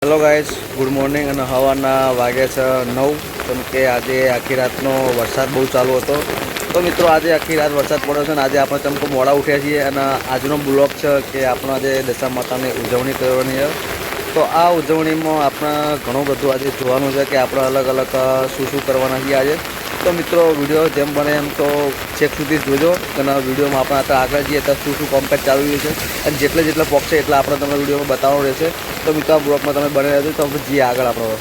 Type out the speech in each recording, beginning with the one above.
Hello guys, good morning. અને હવાના વાગ્યા છે 9. કેમ કે આજે આખી રાતનો વરસાદ બહુ ચાલુ હતો. તો મિત્રો આજે આખી રાત વરસાદ પડ્યો છે અને આજે આપણે ચમકો મોડા ઉઠ્યા છીએ. અને આજનો બ્લોગ છે કે આપણે આજે દશા માતાની ઉજવણી કરવાની છે. તો આ ઉજવણીમાં આપણે ઘણું બધું આજે જોવાનું છે કે આપણે અલગ અલગ શું કરવાના છીએ આજે. તો મિત્રો વિડીયો જેમ બને એમ તો છેક સુધી જોજો. અને વિડીયોમાં આપણે અત્યારે આગળ જઈએ તો શું કોમ્પેટ ચાલુ રહ્યું છે અને જેટલા પહોંચશે એટલા આપણે તમને વિડીયોમાં બતાવવાનું રહેશે. તો મિત્રો આ બ્લોગમાં તમે બને રહેજો. તો આપણે જઈએ આગળ આપણે.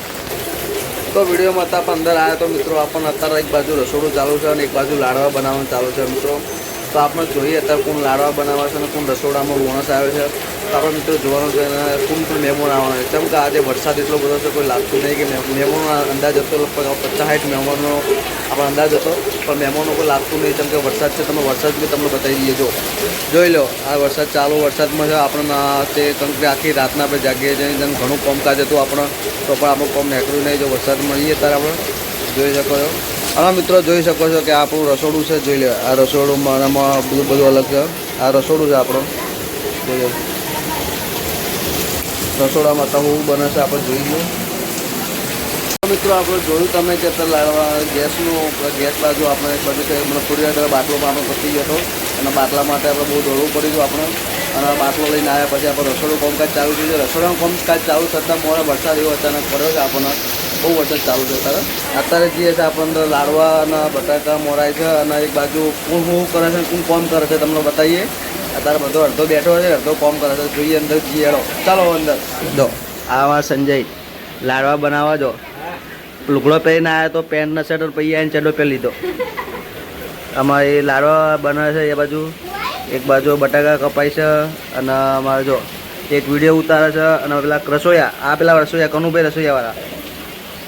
તો વિડીયોમાં હતા પણ અંદર આવ્યા તો મિત્રો આપણને અત્યારે એક બાજુ રસોડું ચાલુ છે અને એક બાજુ લાડવા બનાવવાનું ચાલુ છે મિત્રો. તો આપણે જોઈએ અત્યારે કોણ લાડવા બનાવે છે અને કોણ રસોડામાં બોનસ આવે છે. તો આપણે મિત્રો જોવાનું છે અને કોણ મહેમાન આવવાના છે. કેમ કે આજે વરસાદ એટલો બધો છે, કોઈ લાગતું નહીં કે મહેમાનનો અંદાજ હતો લગભગ 50-60 મહેમાનનો આપણો અંદાજ હતો. પણ મહેમાનો કોઈ લાગતું નહીં કેમ કે વરસાદ છે. તમે વરસાદ બી તમને બતાવી દઈએ. જોઈ લો, આ વરસાદ ચાલુ વરસાદમાં છે આપણને તે કેમ કે આખી રાતના આપણે જાગીએ છીએ. જેમ ઘણું કામકાજ હતું આપણે તો પણ આપણું કામ નીકળ્યું નહીં. જો વરસાદમાં જઈએ ત્યારે આપણે જોઈ શકો છો. હા મિત્રો, જોઈ શકો છો કે આપણું રસોડું છે. જોઈ લો, આ રસોડુંમાં આમાં બધું અલગ છે. આ રસોડું છે આપણું. જોઈ લો, રસોડામાં તો હું બને છે આપણે જોઈ લો. મિત્રો આપણે જોયું તમે કે લાડવા ગેસ બાજુ આપણે એક બાજુ છે મને થોડી વાર બાટલોમાં આપણે પતી ગયો હતો અને બાટલા માટે આપણે બહુ દોડવું પડ્યું હતું આપણે. અને બાટલો લઈને આવ્યા પછી આપણે રસોડું કામકાજ ચાલુ થયું છે. રસોડાનું કામકાજ ચાલુ થતાં મોડા વરસાદ એવો અચાનક પડ્યો છે આપણને. બહુ વરસાદ ચાલુ છે અત્યારે જઈએ છીએ આપણે અંદર લાડવા અને બટાકા મોરાય છે. અને એક બાજુ કોણ શું કરે છે, કોણ કોમ કરે છે તમને બતાવીએ. અત્યારે બધો અડધો બેઠો છે, અડધો કોમ કરે છે. જોઈએ અંદર જઈએ. હેડો ચાલો અંદર. જો આવા સંજય લાડવા બનાવવા જો લુગડો પહેરીને આવ્યા તો પેન્ટના શર્ટ પછી આવીને ચડો પહેરી લીધો. અમારે એ લાડવા બનાવે છે. એ બાજુ એક બાજુ બટાકા કપાય છે અને અમારે જો એક વિડીયો ઉતારે છે. અને પેલા રસોયા, આ પેલા રસોયા કનુભાઈ રસોયાવાળા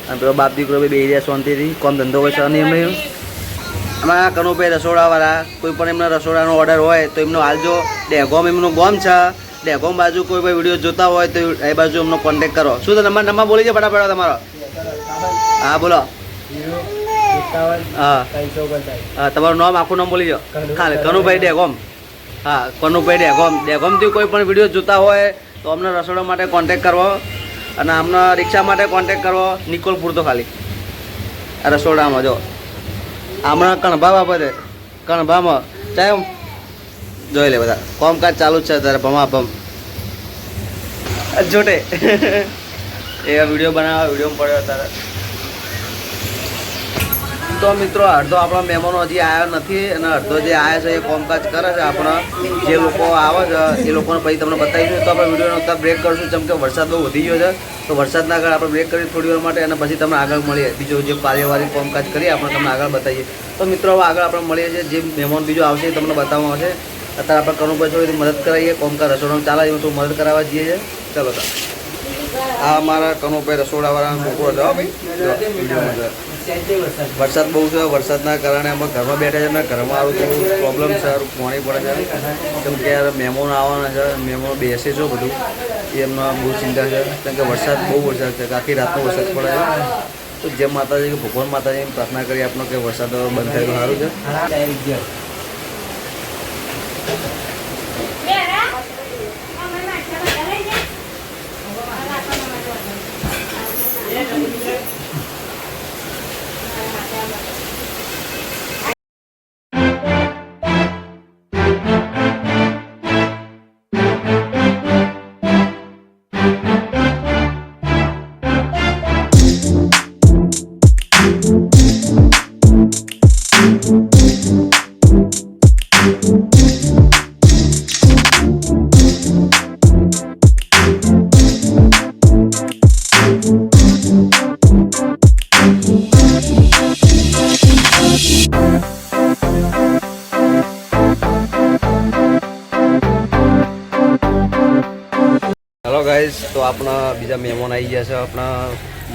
અને પેલો બાપ દીકરો બે એરિયા શાંતિથી કોમ ધંધો હોય છે. અને એમને અમારા કનુભાઈ રસોડાવાળા કોઈ પણ એમના રસોડાનો ઓર્ડર હોય તો એમનો હાલજો. ડેગોમ એમનું ગોમ છે. ડેગોમ બાજુ કોઈ ભાઈ વિડીયો જોતા હોય તો એ બાજુ એમનો કોન્ટેક્ટ કરો. શું તો નંબર બોલી છે ફટાફટ તમારો? હા બોલો. હા હા, તમારું નામ આખું નામ બોલી જાઓ ખાલી. કનુભાઈ ડેગોમ. હા, કનુભાઈ ડેગોમથી કોઈ પણ વિડીયો જોતા હોય તો અમને રસોડા માટે કોન્ટેક કરવો અને અમને રિક્ષા માટે કોન્ટેક કરવો. નિકોલપુર તો ખાલી આ રસોડામાં જો હમણાં કણભા બાબતે કણભામાં ચાહે જોઈ લે બધા કામકાજ ચાલુ જ છે અત્યારે ભમાભમ જોટે એ વિડીયો બનાવવા વિડીયો પડ્યો અત્યારે. તો મિત્રો અડધો આપણા મહેમાનો હજી આવ્યા નથી અને અડધો જે આવ્યા છે એ કામકાજ કરે છે. આપણા જે લોકો આવે છે એ લોકોને પછી તમને બતાવીશું. તો આપણે વિડીયોનો અત્યારે બ્રેક કરીશું જેમ કે વરસાદ બહુ વધી ગયો છે. તો વરસાદના આગળ આપણે બ્રેક કરી થોડી વાર માટે અને પછી તમને આગળ મળીએ. બીજું જે કાર્યવાહી કામકાજ કરીએ આપણે તમને આગળ બતાવીએ. તો મિત્રો હવે આગળ આપણે મળીએ છીએ. જે મહેમાન બીજો આવશે એ તમને બતાવવામાં આવશે. અત્યારે આપણે કનુભાઈ થોડી મદદ કરાવીએ. કામકાજ રસોડામાં ચાલે એવું તો મદદ કરાવવા જઈએ છીએ. ચાલો તો આ અમારા કનુભાઈ રસોડાવાળા છોકરો છે વિડીયોમાં. વરસાદ બહુ છે. વરસાદના કારણે અમે ઘરમાં બેઠા છે અને ઘરમાં આવું થોડું પ્રોબ્લેમ છે. પાણી પડે છે કેમ કે યાર મહેમાનો આવવાના છે. મહેમાનો બેસે છે બધું એ એમનો બહુ ચિંતા છે કેમ કે વરસાદ બહુ વરસાદ છે. આખી રાતનો વરસાદ પડે છે. તો જેમ માતાજી કે ભગવાન માતાજીની પ્રાર્થના કરીએ આપણે કે વરસાદ બંધ થાય તો સારું છે. હેલો ગાઈઝ, તો આપણા બીજા મહેમાન આવી ગયા છે આપણા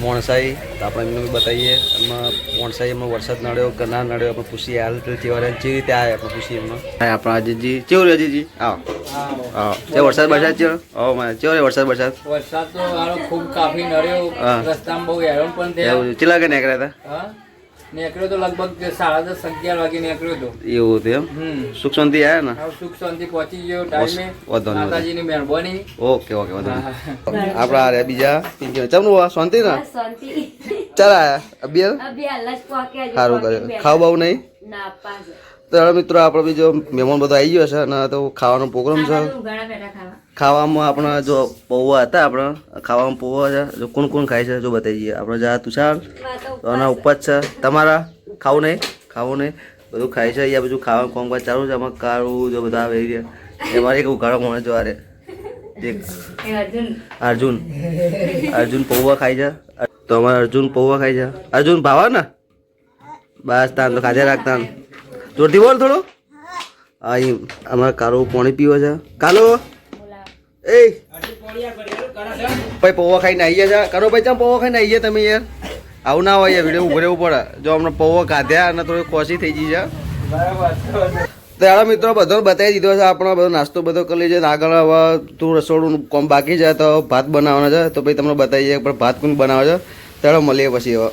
મોણસાઈ. તો આપણે એમને બી બતાવીએ. એમાં મોણસાઈ એમનો વરસાદ નડ્યો કે ના નડ્યો આપણે પૂછીએ. હાલ જેવા જે રીતે આવે આપણે પૂછીએ એમને. આપણા અજીતજી કેવું રહ્યો? અજીતજી આવો આવો. જે વરસાદ બરસાદ છે? કેવો રહ્યો વરસાદ બરસાદ? વરસાદ તો ખૂબ કાફી નડ્યો. રસ્તામાં બહુ હેરાન પણ થયા. એવું ચેલા કે નીકળ્યા હતા? નીકળ્યો તો લગભગ 10:30 વાગે નીકળ્યો તો. એવું હતું એમ? સુખ શાંતિ આવ્યા ને? હવે સુખ શાંતિ પહોંચી ગયો ટાઈમે. માતાજીની મહેરબાની. ઓકે ઓકે વાંધો નહીં. આપણા આ રહ્યા બીજા ચમનું શાંતિ ને? ચાલ આયા અબિયલ સારું કર્યું. ખાવ બાવ નહીં? તો મિત્રો આપણો બીજો મહેમાન બધો આવી ગયો છે અને તો ખાવાનો પ્રોગ્રામ છે. ખાવામાં આપણે જો પૌવા હતા આપણે ખાવામાં પૌવા છે. જો કોણ કોણ ખાય છે જો બતાવી દઈએ. આપણે જા તુષાર એના ઉપર છે. તમારા ખાવું નહીં? ખાવું નહીં બધું ખાય છે. અહીંયા બધું ખાવાનું કામકાજ ચાલુ છે. આમાં કાળું જો બધા આવે રહ્યા. એમાં એક ઉઘાડો મને જો આરે અર્જુન પૌવા ખાય છે. તો અમારે અર્જુન પૌવા ખાય છે. અર્જુન ભાવા ને બસ તાન તો ખાધે રાખતા જોરથી બોલ થોડું. અહીં અમારે કાળું પાણી પીવો છે. કાલો એ ભાઈ પૌવા ખાઈને આવીએ છે. કરો ભાઈ ચમ પૌવા ખાઈને આવીએ તમે યાર? આવું ના હોય વિડીયો ઉભો રહેવું પડે. જો અમને પૌવા ખાધ્યા અને થોડી કોશી થઈ ગઈ છે. તો યાર મિત્રો બધો બતાવી દીધો છે. આપણો બધો નાસ્તો બધો કરી લીધો. આગળ હવે તું રસોડું કોમ બાકી છે તો ભાત બનાવવાનો છે. તો ભાઈ તમને બતાવીએ પણ ભાત કોણ બનાવે છે ત્યારે મળીએ પછી હવે.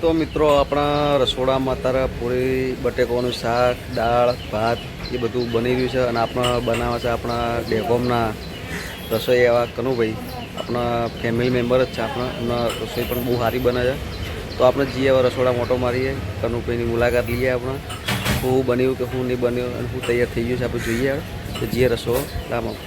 તો મિત્રો આપણા રસોડામાં અત્યારે પૂરી બટેકાનું શાક દાળ ભાત એ બધું બની રહ્યું છે. અને આપણે બનાવે છે આપણા ડેગોમના રસોઈ એવા કનુભાઈ આપણા ફેમિલી મેમ્બર જ છે. આપણા એમના રસોઈ પણ બહુ સારી બને છે. તો આપણે જઈએ હવે રસોડા મોટો મારીએ. કનુભાઈની મુલાકાત લઈએ. આપણે શું બન્યું કે શું નહીં બન્યું અને શું તૈયાર થઈ ગયું છે આપણે જોઈએ. તો જઈએ રસોડામાં.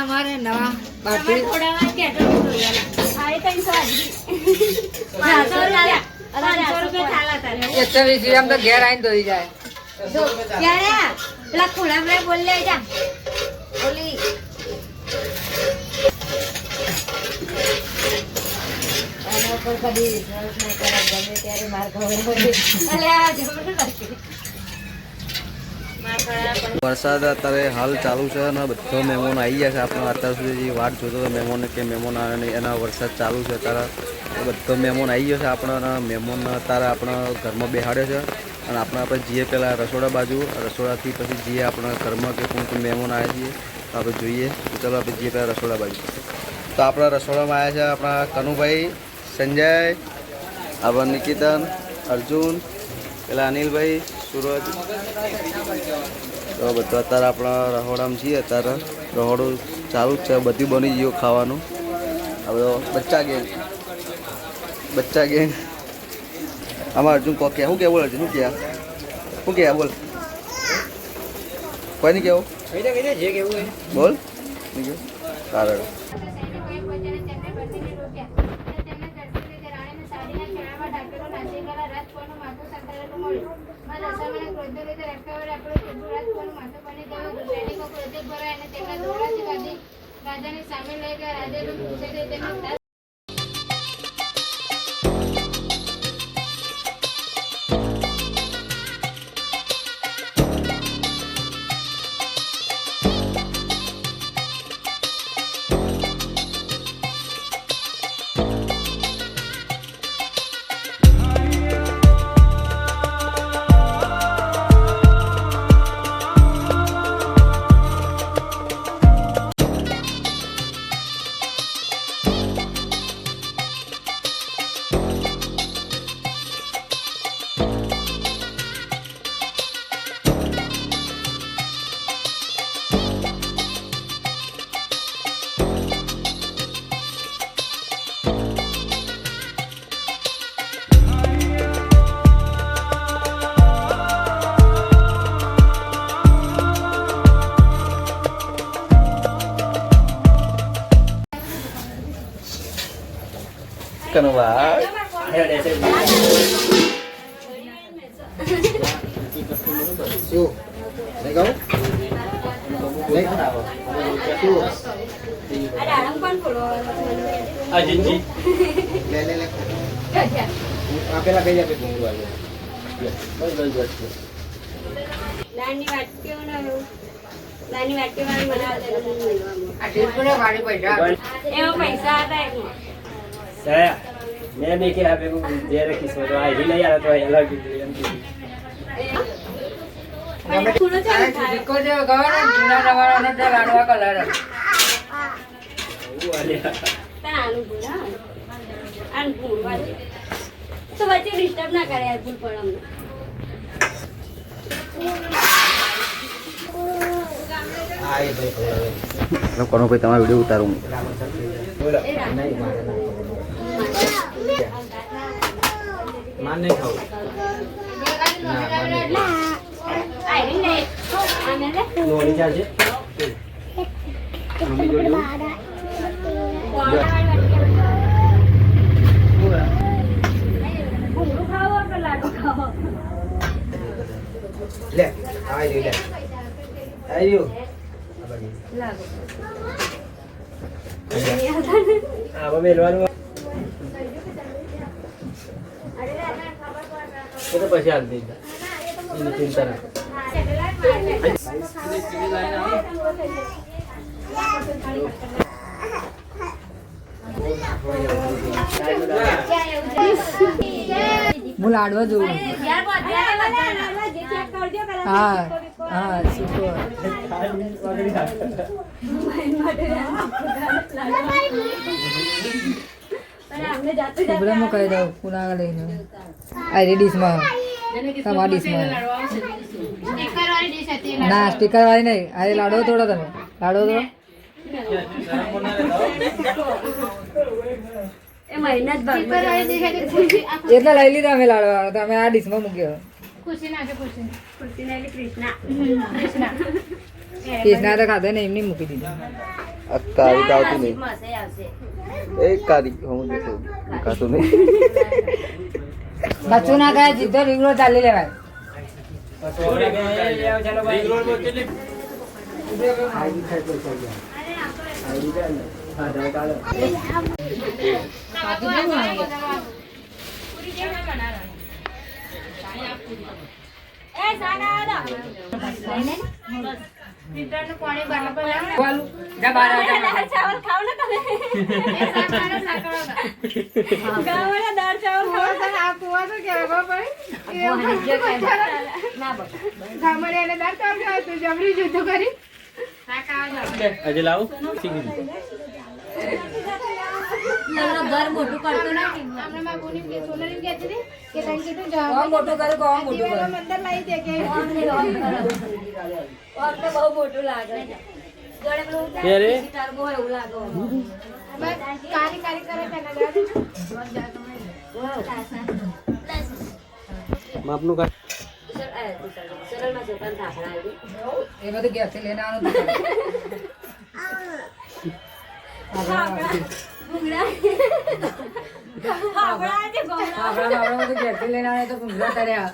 અમારે નવા બાટી થોડા કે તો આય 300 થાલા તારે 120 આમ તો ઘેર આઈને દોઈ જાય જો ક્યારે પેલા ખોડા મે બોલ લે જા બોલી આનો પર કદી વિશ્વાસ ન કરા ગમે ત્યારે માર ખબર પડી અલે આ જમણ રાખી વરસાદ અત્યારે હાલ ચાલુ છે અને બધો મહેમાનો આવી ગયા છે. આપણે અત્યાર સુધી જે વાટ જોતો હતો મહેમાનો કે મહેમાન આવે નહીં એના વરસાદ ચાલુ છે ત્યારે બધો મહેમાન આવી ગયો છે. આપણા મહેમાન અત્યારે આપણા ઘરમાં બેહાડ્યો છે અને આપણે જઈએ પહેલાં રસોડા બાજુ. રસોડાથી પછી જઈએ આપણા ઘરમાં કે કોણ કોણ મહેમાન આવ્યા છીએ તો આપણે જોઈએ. ચાલો આપણે જઈએ પહેલાં રસોડા બાજુ. તો આપણા રસોડામાં આવ્યા છે આપણા કનુભાઈ, સંજય, આપણા નિકેતન, અર્જુન, પેલા અનિલભાઈ, સુરજ. તો બધું અત્યારે આપણા રહોડામાં છીએ. અત્યારે રહોડું ચાલુ જ છે. બધું બની ગયું ખાવાનું. હવે બચ્ચા ગેંગ આમાં અર્જુન કહો કે શું કે બોલ? અર્જુન શું કહે બોલ? કોઈ નહીં કેવું બોલ સારું. રાજાને સામે લઈ ગયા. રાજાને પૂછે છે તેના કનવા નાની વાટકીઓ વાળી બનાવતા એમાં પૈસા હતા मैं भी क्या पे दे रखी सो तो आई नहीं यार तो अलग પૂરો ચાલુ થાય કો જે ગવાનો જૂના જમાનાનો તે લાડવા કલર તાનું પૂરા આન પૂરવા દે તો વચ્ચે ડિસ્ટર્બ ના કરે યાર ભૂલ પણ અમને કોનો કોઈ તમારો વિડીયો ઉતારું मान नहीं खाओ આઈ ને આને લે नोनी चाहिए मम्मी जोड़ी ભૂંગળું ખાવો કે લાડુ ખાવો ले आई यू લાગો अब मेलवानो तो पैसे आल दे इन चिंता ना હું લાડવા જોઉં હા હા સુપર ઉભરા હું કહી દઉં પુના લઈને આ ડીશમાં તમારા ડીશમાં ના સ્ટીકર વાળી નહીં અરે લાડવો તોડો તમે લાડવો તોડો એ મહિના જ ભાગ એટલે લઈ લીધા અમે લાડવા તમે આ ડીશમાં મૂક્યો કૃષ્ણા તો ખાધો ને એમની મૂકી દીધી કારી તો આવતી નહીં એ કારી હું દેખું કાતું નહીં બચ્ચું ના ખાય જીધો રીંગણો ચાલી લેવાય ચાવલ ખાવ ને તમે ગાવાના દાળ ચાવલ अजय लाओ ઘર મોટું કરતો નથી કોણ મોટું કરે કોણ મોટું કરે બહુ મોટું લાગે જોડે પેલું ये रे ટર્બો હોય એવું લાગે मापनु का સરળમાં દુકાન થાપડા આવી એ બધું ઘેરથી લઈને આવવાનું ભૂંગળા ફાફડા જે ગોમડા આપણે બધું ઘેરથી લઈને આવે તો ભૂંગળા તળ્યા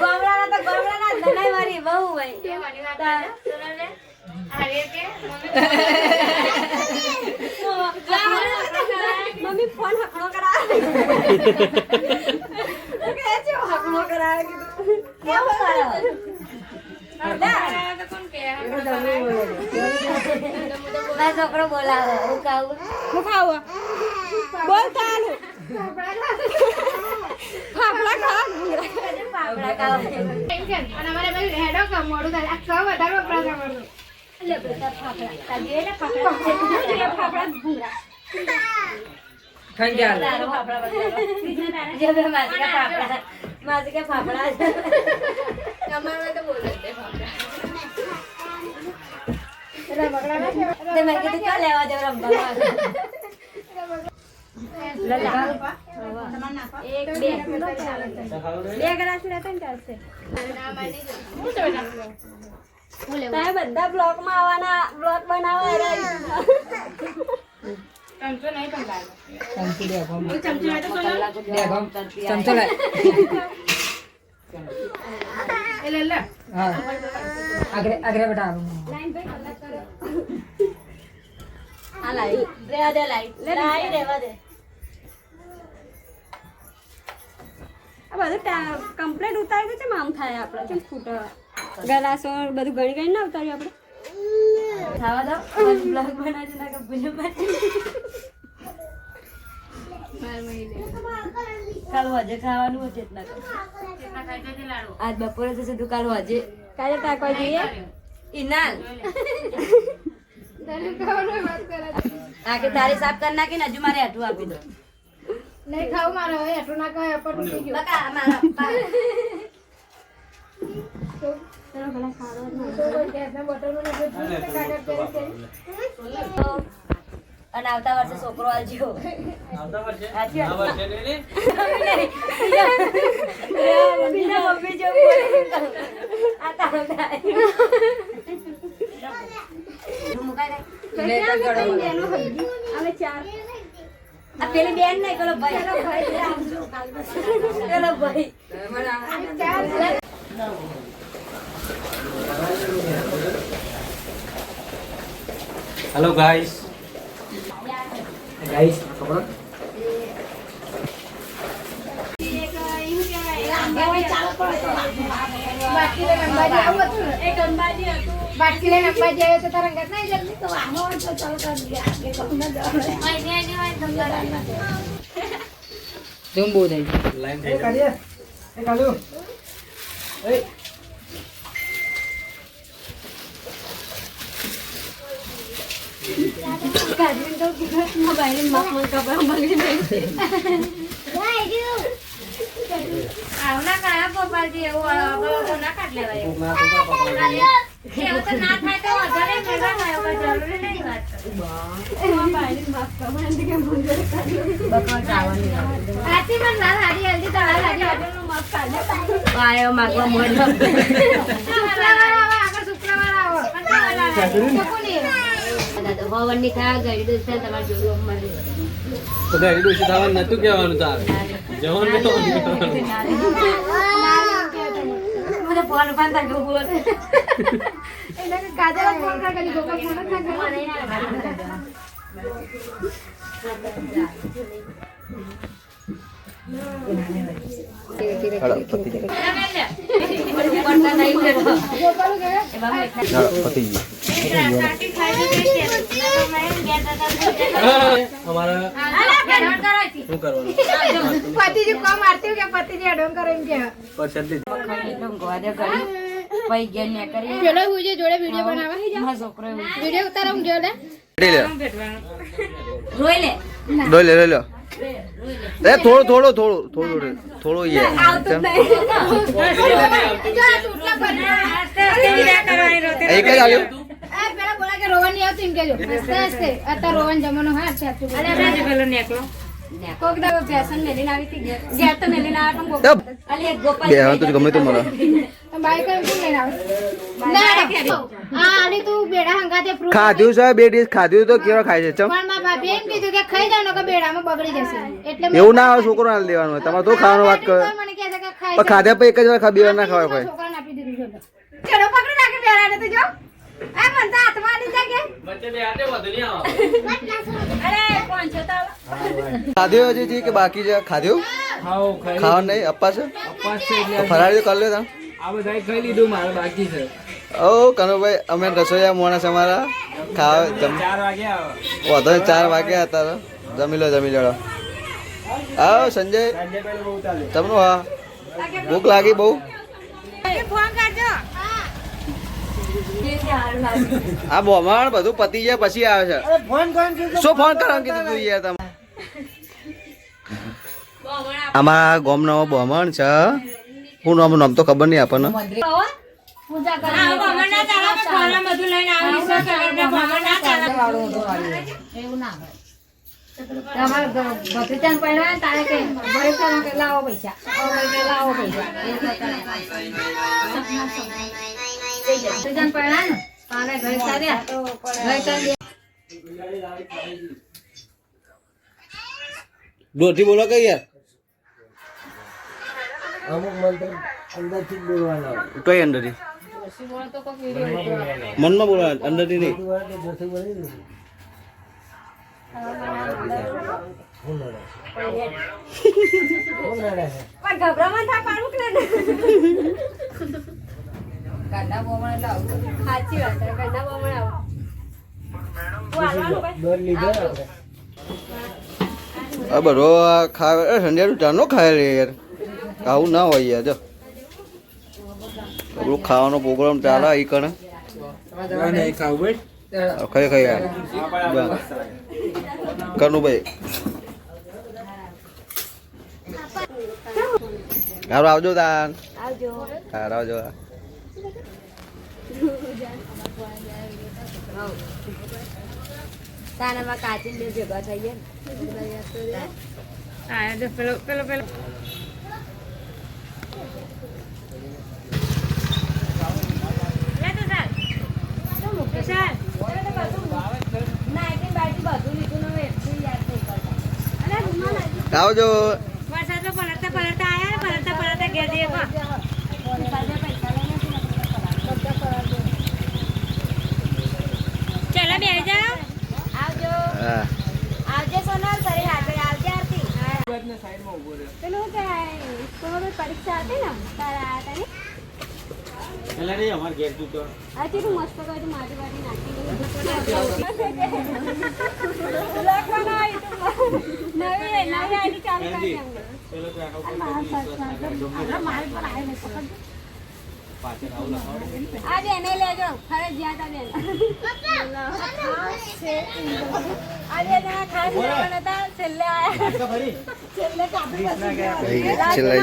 ગોમડાના તો ગોમડાના દનાઈ વાળી બહુ હોય મમ્મી ફોન હકડો કરાવે હકડો કરાવે કેવું કરાવે મારો છોકરો બોલાવે હું ખાવું બોલ ચાલુ ફાફડા ખાવ ફાફડા ખાવ લે બેટા ફાફડા તાજી ને ફાફડા ફાફડા ભૂંગળા ખાઈ ગયા તારો ફાફડા બતાવો જે બે માજી કે ફાફડા તમારે તો બોલે તે ફાફડા તે મેં કીધું ક્યાં લેવા જાવ રમવા એક બે ગ્લાસ રહેતા ને ચાલશે તમે બધા બ્લોગમાં આવવાના બ્લોગ બનાવો ચમચો લાય. હા આગળ બેટા આ લાઈ રેવા દે લાઈ રેવા દે આ બધું કમ્પ્લીટ ઉતારી દે છે આમ થાય આપણે કેમ ફૂટો ગલાસો બધું ગણી ગણી ના ઉતાર્યું આપણે ખાવા દો બ્લોગ બનાવી ના કે ભૂલ કાલ વાજે ખાવાનું હતું એટલા આજ બપોરે તો સીધું કાલ વાજે કાલે તાકવા જઈએ ઇનાલ આ કે તારી સાફ કરી નાખી ને હજુ મારે આટલું આપી દો નહીં ખાવું મારે હવે એટલું ના કહે અપર ઉઠી ગયું બકા મારા ચલો ભલા ખાવા ગેસના બોટલમાં નાખો કાગળ કરી અને આવતા વર્ષે છોકરો આવજો આવતા વર્ષે સાચી આ વાત. વર્ષે નહીં બીજા મમ્મી જો આ તારો અમે ચાર આ પેલી બેન નહીં પેલો ભાઈ પેલો ભાઈ હેલો ગાઈસ બાટકી લઈને અંબાજી આવ્યો તો તારા ઘર નહીં જલ્દી તો આમાં હોય તો ચાલો કરી દે આગે તો ન ઝૂમ બહુ થાય. લાઈન થઈ જાય. મોબાઈલ માં કપડા મળી આવના કયા ગોપાલજી એવું ના કાઢ લેવાય કોકના પકડવા એવું તો ના થાય તો વધારે ભેગા થાય કોઈ જરૂરી નહીં વાત મોબાઈલ માં કપડા કે મુંજર બકવા ચાવવાની આથી મને ના હાડી હલ્દી તો હાડી હાડીનું માફ કાઢે આયો માગવા મોડ શુક્રવાર આવો આગળ શુક્રવાર આવો તો કોની દાદા ભવનની ખા ગઈ દોસ્ત તમાર જોડો મળે તો ગાડી દોશી થવાનું નતું કહેવાનું તારે જવાનું નતું મને ફોન પણ તક બોલ એને કાજલ ફોન કરી ગોપાલ ફોન ના કરે અમારા શું કરવાનું પતિજી કોમ આરતી કે પતિજી અડોન કરે એમ કે પરસેન્ટેજ પેલો હુજે જોડે વિડિયો બનાવવા વિડિયો ઉતારો હું જોડે રોઈ લે લો લો એ થોડું ये એક જ આલ્યો પેલા બોલા કે રોવન નહીં આવતું એમ કેજો હસતે હસતે અત્યારે રોવન જમવાનો હા છે કોક દા ફેશન મેલીને આવી હતી ઘેર તો મેલીને આવે પણ તબ અલી એક ગોપાલ બે હવે તો ગમે તો મળે બાઈક કેમ લઈને આવે ના આ આલી તું બેડા હંગાતે ફ્રૂટ ખાધ્યું છે બે ડીશ ખાધ્યું તો કેવા ખાય છે ચમ પણ મારા બાપે એમ કીધું કે ખાઈ જાવ ને કે બેડામાં બગડી જશે એટલે એવું ના આવે છોકરો ના દેવાનું હોય તમારે તો ખાવાનું વાત કરો મને કહે છે કે ખાઈ પણ ખાધા પછી એક જ વાર બે વાર ના ખવાય કોઈ છોકરાને આપી દીધું છે ચડો પકડી રાખી બેડાને તો જો આ મન તો હાથમાં આલી જાય કે વચ્ચે બે આટે વધુ નહીં આવો અરે કોણ છે તાવ ખાધ્યું હજી જી કે બાકી છે ખાધ્યું ખાઓ ખાઈ ખાવાનું નહીં અપ્પા છે પાંચ છે તો ફરાળી તો કરી લે તા આ બધા ખાઈ લીધું મારે બાકી છે ઓ કનુભાઈ અમે રસોઈયા માણસ અમારા ખાવા 4 વાગે આવે વધુ 4 વાગ્યા હતા જમી લો આવો સંજય સાંજે પેલું બહુ ચાલે તમનું હા ભૂખ લાગી બહુ ફોન કરજો આ બોમણ બધું પતી જાય પછી આવે છે શું ફોન કરવાનું કીધું તું યાર તમે અમારા ગામનો બોમણ છે હું નામ તો ખબર નહીં આપણને પૂજા કરે ભમરના તારા ખાના બધું લઈને આવી છે કે ભમરના તારા એવું ના હોય તમારે ભત્રીજાને પહેરવા તારે કે ભરી કરો કે લાવો પૈસા લાવો પૈસા તુજન પડ્યા ને પાને ઘરે સાર્યા ઘરે દોઢી બોલો કઈ યાર અમુક મંત્ર અંદરથી જ બોલવાના કઈ અંદરથી તો કોક વિડિયો મનમાં બોલવા અંદરથી નહીં ગાડા બોમણ એટલે આવું સાચી વાત છે ઘરના બમણે આવો તું હાલવાનું ભાઈ આ બધો આ ખાવે સંડ્યાનું ચાનો ખાય રે યાર આવું ના હોય યાર જો આપણું ખાવાનો પ્રોગ્રામ ચાલે એ કણે ખાઈ ખાઈ યાર કનુભાઈ હારું આવજો તાન આવજો હારું આવજો તાનામાં કાચી બે ભેગા થઈ ગયા ને પેલો પેલો પેલો આવજો હા આવજે સોનલ તારી હાથે આવજે આરતી પેલું કે કોમે પરીક્ષા હતી ને તારા તારી આ કેટલું મસ્ત કર્યું મારી વાળી નાખી નવી આઈડી ચાલુ કરી આજે એને લેજો ફરજિયાત આજે આજે એના ખાસ લેવાના હતા છેલ્લે આયા છેલ્લે કાપી છેલ્લે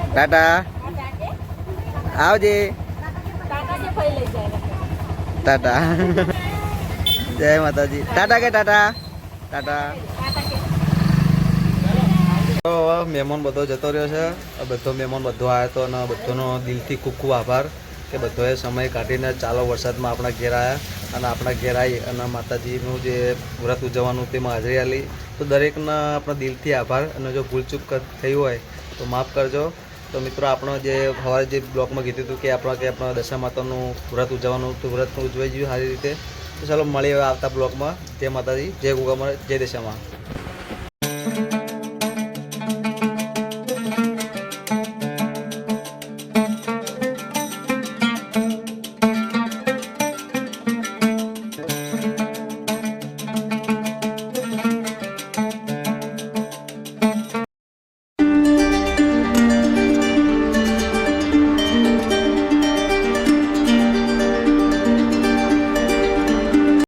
ટાટા આવજે ટાટા જય માતાજી ટાટા કે ટાટા ટાટા તો મહેમાન બધો જતો રહ્યો છે બધો મહેમાન બધો આવ્યો હતો અને બધાનો દિલથી ખૂબ ખૂબ આભાર કે બધાએ સમય કાઢીને ચાલો વરસાદમાં આપણા ઘેર આવ્યા અને આપણા ઘેર આવી અને માતાજીનું જે વ્રત ઉજવવાનું તેમાં હાજરી આપી તો દરેકના આપણા દિલથી આભાર અને જો ભૂલચૂક થઈ હોય તો માફ કરજો તો મિત્રો આપણો જે સવારે જે બ્લોગમાં કીધું હતું કે આપણા દશા માતાનું વ્રત ઉજવવાનું તો વ્રત ઉજવાઈ ગયું સારી રીતે તો ચાલો મળીએ હવે આવતા બ્લોગમાં જય માતાજી જય ગોગામાં જય દશામાં